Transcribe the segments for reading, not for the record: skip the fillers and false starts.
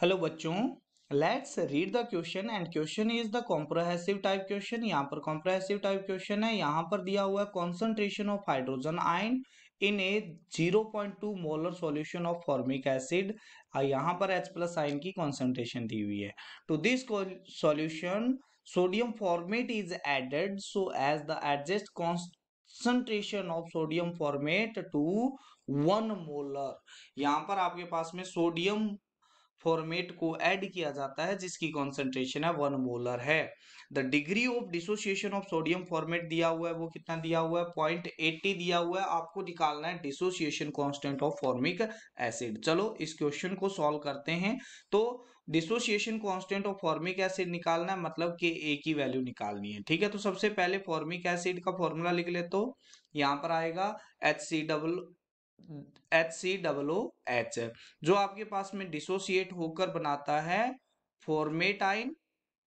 Hello बच्चों, let's read the question and question is the comprehensive type question. यहाँ पर comprehensive type question है। यहाँ पर दिया हुआ है concentration of hydrogen ion in a 0.2 molar solution of formic acid. यहाँ पर H प्लस आयन की कॉन्सेंट्रेशन दी हुई है। To this solution sodium formate is added so as the adjust concentration of sodium formate to 1 molar. यहाँ पर आपके पास में सोडियम फॉर्मेट को ऐड किया जाता है जिसकी कॉन्सेंट्रेशन है 1 मोलर है। The degree of dissociation of sodium format दिया हुआ है, वो कितना दिया हुआ है 0.80 दिया हुआ है। आपको निकालना है dissociation constant of formic acid. चलो इस क्वेश्चन को सॉल्व करते हैं। तो dissociation constant of formic acid निकालना है, मतलब कि ए की वैल्यू निकालनी है। ठीक है, तो सबसे पहले फॉर्मिक एसिड का फॉर्मूला लिख ले। तो यहाँ पर आएगा HCOOH, जो आपके पास में डिसोसिएट होकर बनाता है फॉर्मेट आयन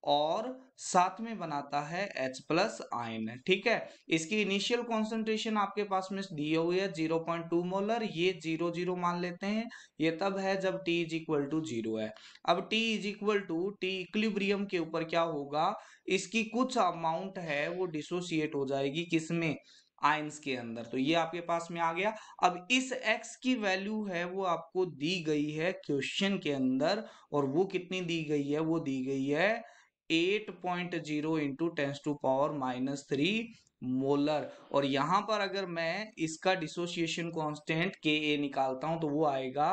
और साथ में बनाता है H प्लस आयन। ठीक है, इसकी इनिशियल कॉन्सेंट्रेशन आपके पास में दी हुई है 0.2 मोलर। ये 0 मान लेते हैं। ये तब है जब T इज इक्वल टू 0 है। अब T is equal to T equilibrium के ऊपर क्या होगा, इसकी कुछ अमाउंट है वो डिसोसिएट हो जाएगी किसमें, आयंस के अंदर। तो ये आपके पास में आ गया। अब इस x की वैल्यू है वो आपको दी गई है क्वेश्चन के अंदर, और वो कितनी दी गई है, वो दी गई है 8.0 इंटू 10⁻³ मोलर। और यहां पर अगर मैं इसका डिसोसिएशन कांस्टेंट Ka निकालता हूं तो वो आएगा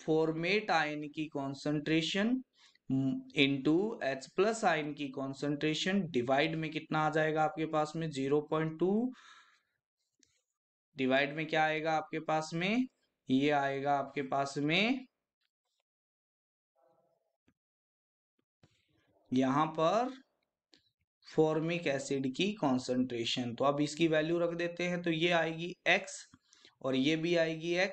फॉर्मेट आयन की concentration into H plus ion की कॉन्सेंट्रेशन डिवाइड में कितना आ जाएगा आपके पास में 0.2, डिवाइड में क्या आएगा आपके पास में, ये आएगा आपके पास में यहां पर फॉर्मिक एसिड की कॉन्सेंट्रेशन। तो अब इसकी वैल्यू रख देते हैं, तो ये आएगी x और ये भी आएगी x,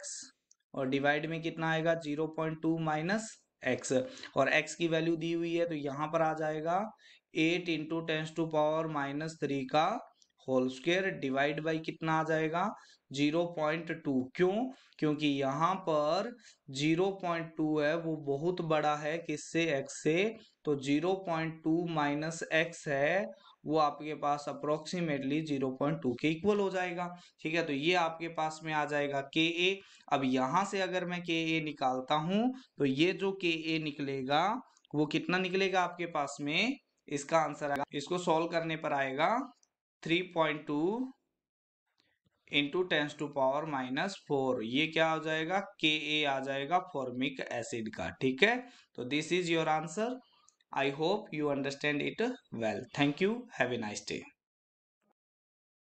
और डिवाइड में कितना आएगा 0.2 माइनस x, और x की वैल्यू दी हुई है तो यहां पर आ जाएगा 8 इंटू 10⁻³ का होल स्क्वायर, डिवाइड बाई कितना आ जाएगा 0.2। क्यों, क्योंकि यहाँ पर 0.2 है वो बहुत बड़ा है किससे, x से। तो 0.2 माइनस x है वो आपके पास अप्रोक्सीमेटली 0.2 के इक्वल हो जाएगा। ठीक है, तो ये आपके पास में आ जाएगा Ka। अब यहां से अगर मैं Ka निकालता हूं तो ये जो Ka निकलेगा वो कितना निकलेगा आपके पास में, इसका आंसर आएगा, इसको सॉल्व करने पर आएगा 3.2 इंटू 10⁻⁻⁴। ये क्या हो जाएगा, Ka आ जाएगा फॉर्मिक एसिड का। ठीक है, तो this is your answer. I hope you understand it well. Thank you. Have a nice day.